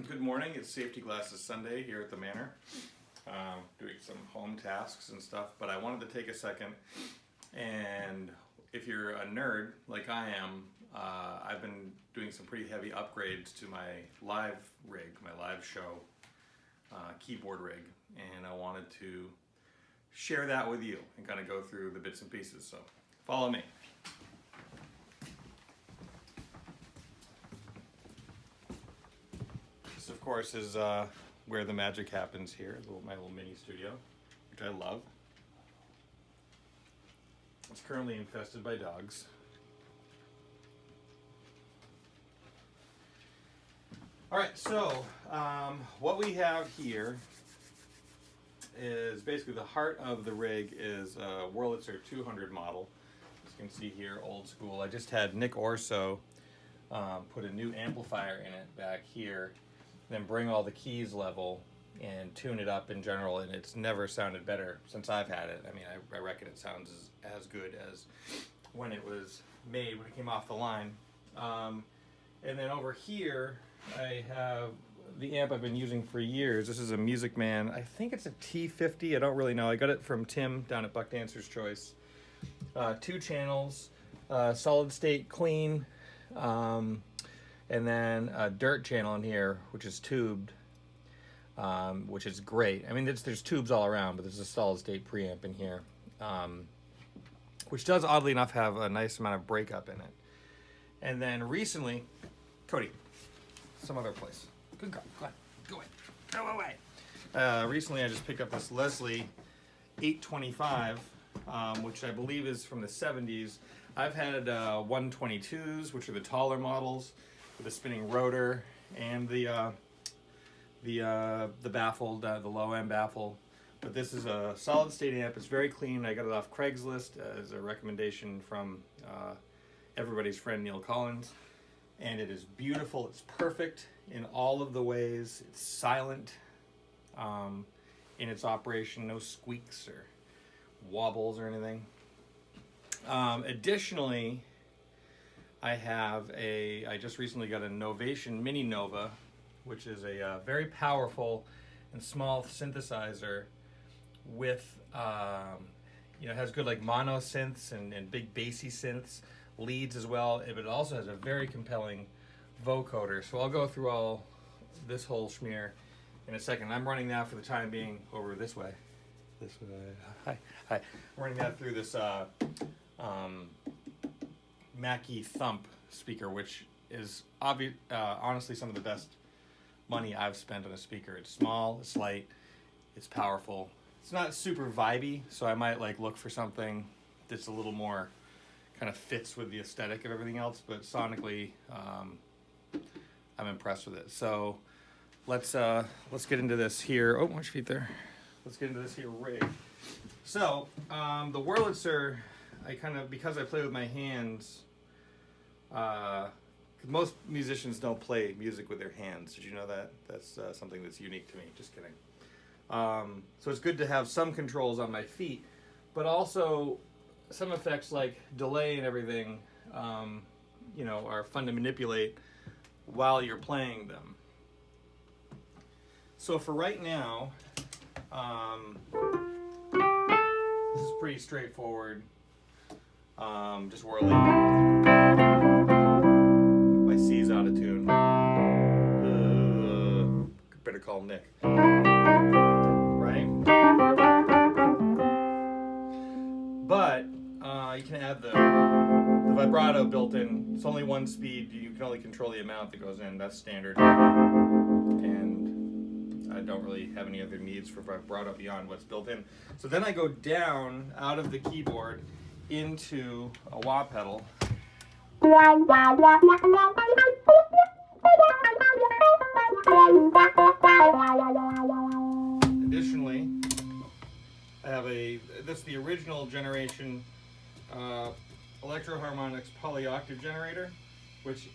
Good morning. It's Safety Glasses Sunday here at the Manor. Doing some home tasks and stuff, but I wanted to take a second, and if you're a nerd like I am, I've been doing some pretty heavy upgrades to my live rig, my live show keyboard rig, and I wanted to share that with you and kind of go through the bits and pieces, so follow me. This, of course, is where the magic happens here, my little mini studio, which I love. It's currently infested by dogs. All right, so what we have here is basically the heart of the rig is a Wurlitzer 200 model. As you can see here, old school. I just had Nick Orso put a new amplifier in it back here, then bring all the keys level and tune it up in general, and it's never sounded better since I've had it. I mean, I reckon it sounds as good as when it was made, when it came off the line. And then over here, I have the amp I've been using for years. This is a Music Man. I think it's a T50. I don't really know. I got it from Tim down at Buck Dancer's Choice. 2 channels, solid state clean, and then a dirt channel in here, which is tubed, which is great. I mean, there's tubes all around, but there's a solid state preamp in here, which does, oddly enough, have a nice amount of breakup in it. And then recently, Cody, some other place. Good girl, go in, go away. Recently, I just picked up this Leslie 825, which I believe is from the 70s. I've had 122s, which are the taller models, with a spinning rotor and the baffled, the low end baffle. But this is a solid state amp. It's very clean. I got it off Craigslist as a recommendation from everybody's friend Neil Collins, and it is beautiful. It's perfect in all of the ways. It's silent in its operation, no squeaks or wobbles or anything. Additionally, I just recently got an Ovation Mininova, which is a very powerful and small synthesizer with, has good like mono synths and big bassy synths, leads as well, but it also has a very compelling vocoder. So I'll go through this whole schmear in a second. I'm running that for the time being over this way. Hi. I'm running that through this Mackie Thump speaker, which is honestly some of the best money I've spent on a speaker. It's small, it's light, it's powerful. It's not super vibey, so I might look for something that's a little more kind of fits with the aesthetic of everything else, but sonically I'm impressed with it. So let's get into this here. Oh, watch your feet there. Let's get into this here rig. So the Wurlitzer, because I play with my hands, most musicians don't play music with their hands. Did you know that? That's something that's unique to me. Just kidding. So it's good to have some controls on my feet, but also some effects like delay and everything, are fun to manipulate while you're playing them. So for right now, this is pretty straightforward. Just whirling. My C's out of tune. Better call Nick. Right? But you can add the vibrato built in. It's only one speed. You can only control the amount that goes in. That's standard. And I don't really have any other needs for vibrato beyond what's built in. So then I go down out of the keyboard into a wah pedal. Additionally, I have that's the original generation Electro Harmonix poly-octave generator, which,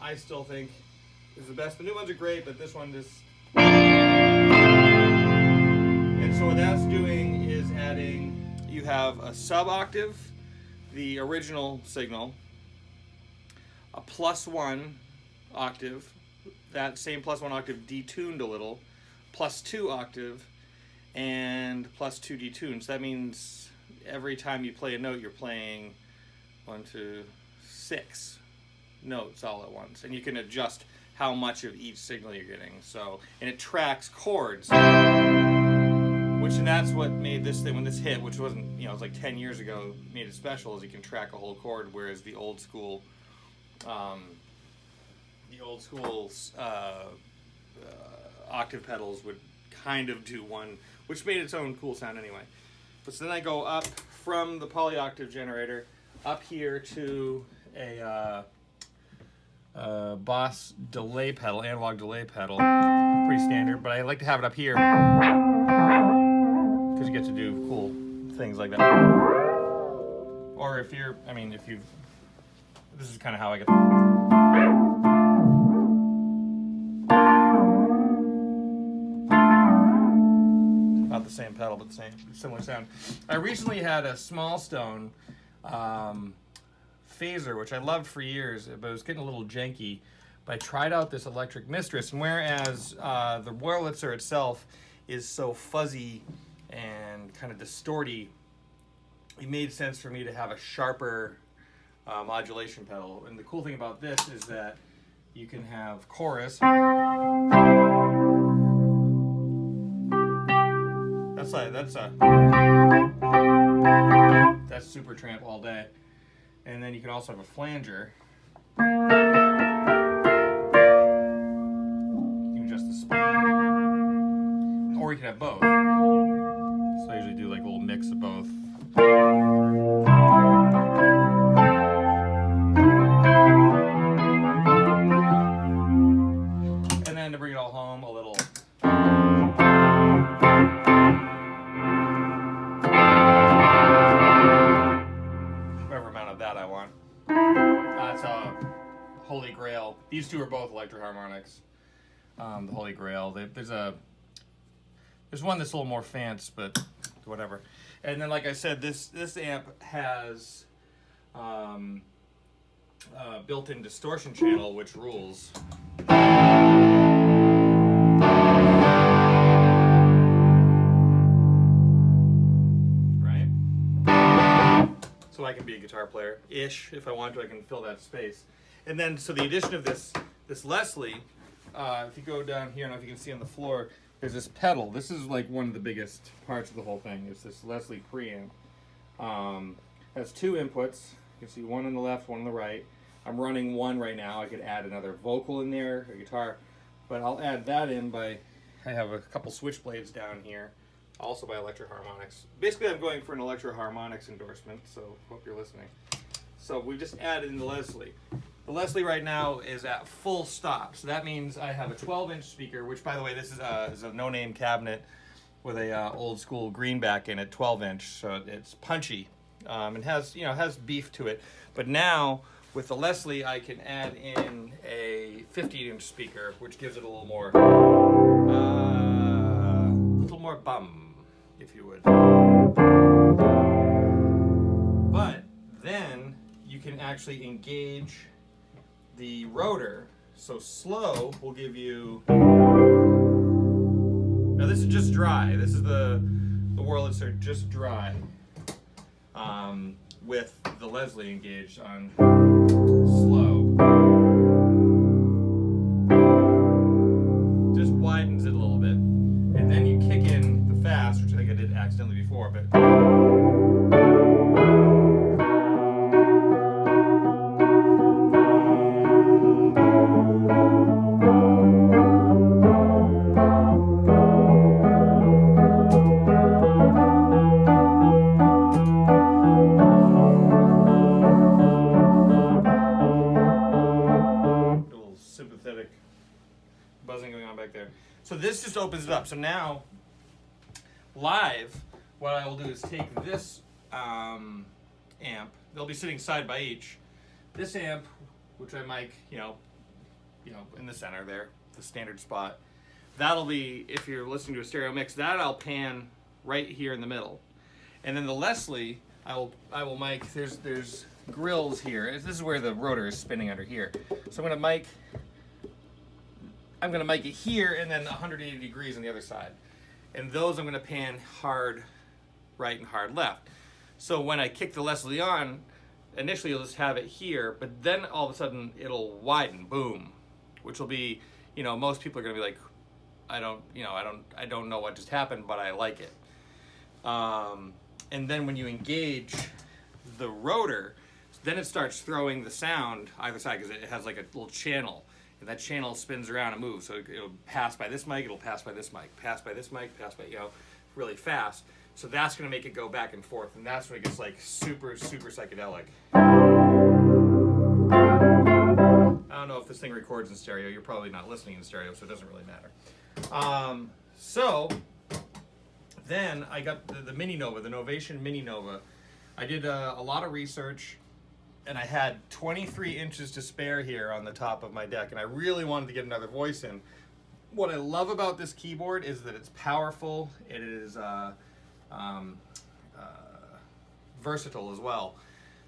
I still think is the best. The new ones are great, but this one just... And so what that's doing is adding, you have a sub-octave, the original signal, a +1 octave, that same +1 octave detuned a little, +2 octave, and +2 detuned. So that means every time you play a note, you're playing 1, 2, 6 notes all at once, and you can adjust how much of each signal you're getting. So, and it tracks chords, and that's what made this thing, when this hit, which wasn't, it was like 10 years ago, made it special, is you can track a whole chord, whereas the old school octave pedals would kind of do one, which made its own cool sound anyway. But so then I go up from the polyoctave generator up here to a Boss delay pedal, analog delay pedal, pretty standard, but I like to have it up here because you get to do cool things like that. Or if you're, this is kind of how I get. Not the same pedal, but the similar sound. I recently had a Small Stone phaser, which I loved for years, but it was getting a little janky. But I tried out this Electric Mistress, and whereas the Wurlitzer itself is so fuzzy and kind of distorty, it made sense for me to have a sharper modulation pedal. And the cool thing about this is that you can have chorus. That's super tramp all day. And then you can also have a flanger. You can adjust the speed. Or you can have both. So I usually do like a little mix of both. And then to bring it all home, a little. Whatever amount of that I want. That's a Holy Grail. These two are both Electro Harmonix. The Holy Grail. There's one that's a little more fancy, but whatever. And then, like I said, this amp has built-in distortion channel, which rules. Right? So I can be a guitar player-ish if I want to. I can fill that space. And then, so the addition of this Leslie, if you go down here, I don't know if you can see on the floor, there's this pedal. This is like one of the biggest parts of the whole thing. It's this Leslie preamp. Has two inputs. You can see one on the left, one on the right. I'm running one right now. I could add another vocal in there, a guitar, but I'll add that in by, I have a couple switchblades down here, also by Electro Harmonix. Basically, I'm going for an Electro Harmonix endorsement, so hope you're listening. So we just added in the Leslie. The Leslie right now is at full stop, so that means I have a 12-inch speaker, which, by the way, this is a no-name cabinet with a old school greenback in it, 12-inch, so it's punchy. It has beef to it. But now with the Leslie, I can add in a 50-inch speaker, which gives it a little more bum, if you would. But then you can actually engage the rotor. So slow will give you. Now this is just dry. This is the Wurlitzer just dry. With the Leslie engaged on slow. Just widens it a little bit. And then you kick in the fast, which I think I did accidentally before, but buzzing going on back there. So this just opens it up. So now, live, what I will do is take this amp. They'll be sitting side by each. This amp, which I mic, in the center there, the standard spot. That'll be, if you're listening to a stereo mix, that I'll pan right here in the middle. And then the Leslie, I will mic. There's grills here. This is where the rotor is spinning under here. So I'm going to mic I'm going to mic it here and then 180 degrees on the other side. And those I'm going to pan hard right and hard left. So when I kick the Leslie on, initially you'll just have it here, but then all of a sudden it'll widen, boom, which will be, you know, most people are going to be like, I don't know what just happened, but I like it. And then when you engage the rotor, then it starts throwing the sound either side because it has like a little channel. And that channel spins around and moves. So it'll pass by this mic, it'll pass by this mic, pass by this mic, pass by, you know, really fast. So that's going to make it go back and forth. And that's when it gets like super, super psychedelic. I don't know if this thing records in stereo. You're probably not listening in stereo, so it doesn't really matter. So then I got the Mininova, the Ovation Mininova. I did a lot of research, and I had 23 inches to spare here on the top of my deck, and I really wanted to get another voice in. What I love about this keyboard is that it's powerful. It is versatile as well.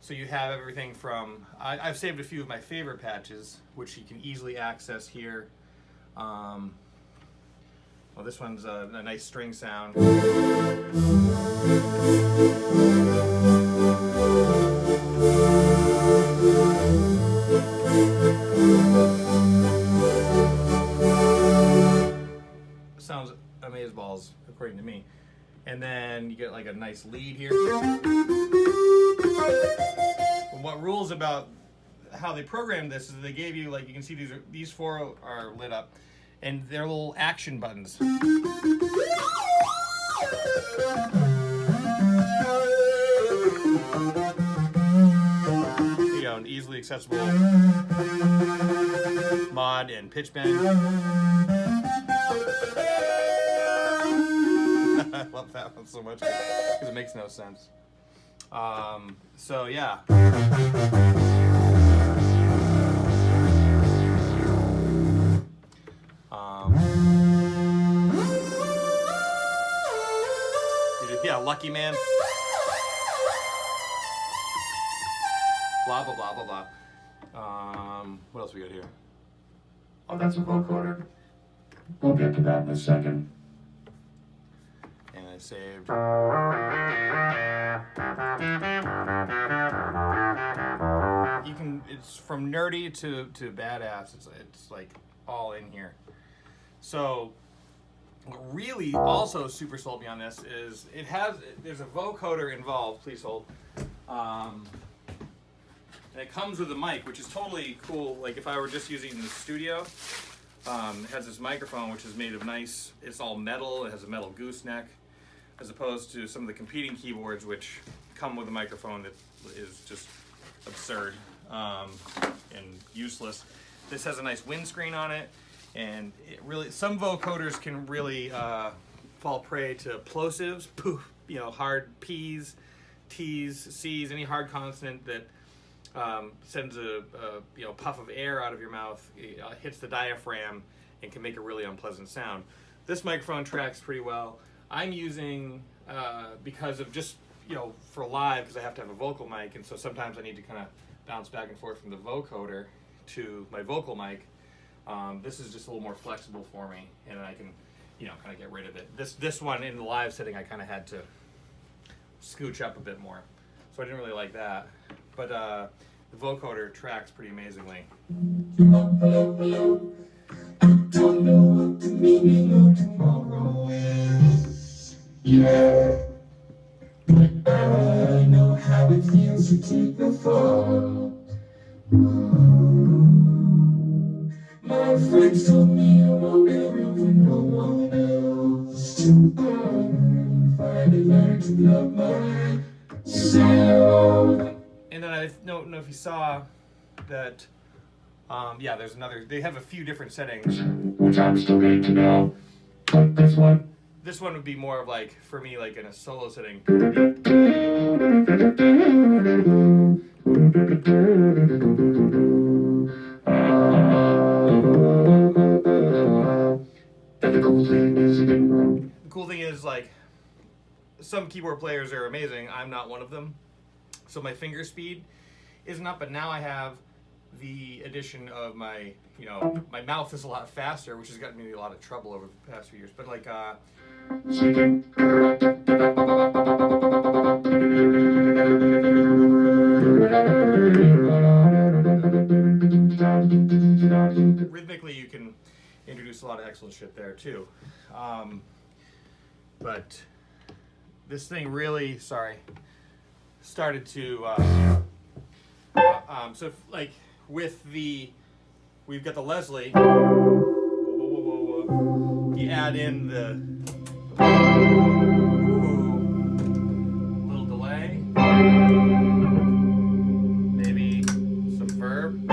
So you have everything from, I've saved a few of my favorite patches, which you can easily access here. Well, this one's a nice string sound. Sounds amazeballs, according to me. And then you get like a nice lead here. What rules about how they programmed this is they gave you, like, you can see these four are lit up, and they're little action buttons. You know, an easily accessible mod and pitch bend. I love that one so much because it makes no sense. So yeah. Yeah, Lucky Man. Blah blah blah blah blah. What else we got here? Oh, that's a vocoder. We'll get to that in a second. And I saved. You can. It's from nerdy to badass. It's like all in here. So what really also super sold me on this is there's a vocoder involved. Please hold. And it comes with a mic, which is totally cool. Like if I were just using the studio, it has this microphone which is made of nice. It's all metal. It has a metal gooseneck, as opposed to some of the competing keyboards which come with a microphone that is just absurd and useless. This has a nice windscreen on it, and it really, some vocoders can really fall prey to plosives, poof, you know, hard P's, T's, C's, any hard consonant that sends a you know, puff of air out of your mouth, hits the diaphragm, and can make a really unpleasant sound. This microphone tracks pretty well. I'm using, because of just, you know, for live, because I have to have a vocal mic, and so sometimes I need to kind of bounce back and forth from the vocoder to my vocal mic. This is just a little more flexible for me, and I can, you know, kind of get rid of it. This one in the live setting, I kind of had to scooch up a bit more, so I didn't really like that. But the vocoder tracks pretty amazingly. Hello, hello. I don't know what the meaning of tomorrow is. Yeah, but I know how it feels to take the fall. Ooh. My friends told me I won't be real for no one else. To finally learn to love myself. And then I don't know if you saw that. Yeah, there's another. They have a few different settings. Which I'm still getting to know. But this one. This one would be more of like, for me, like in a solo setting. The cool thing is, like, some keyboard players are amazing. I'm not one of them. So my finger speed isn't up, but now I have the addition of my, my mouth is a lot faster, which has gotten me in a lot of trouble over the past few years. But like, rhythmically, you can introduce a lot of excellent shit there too. But this thing really, started to, so if, like with we've got the Leslie, you add in the little delay, maybe some verb.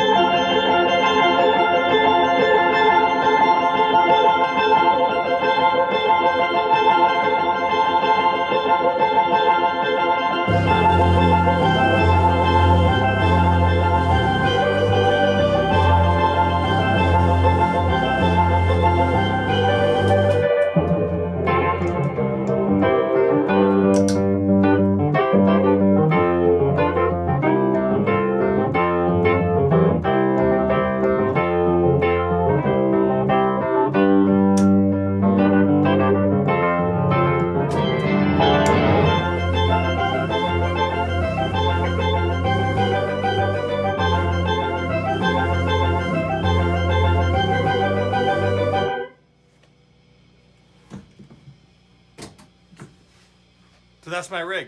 So that's my rig,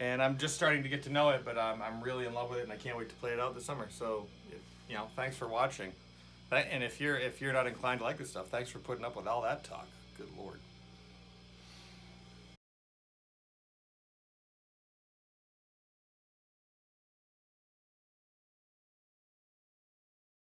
and I'm just starting to get to know it, but I'm really in love with it, and I can't wait to play it out this summer. So, thanks for watching. And if you're not inclined to like this stuff, thanks for putting up with all that talk. Good Lord.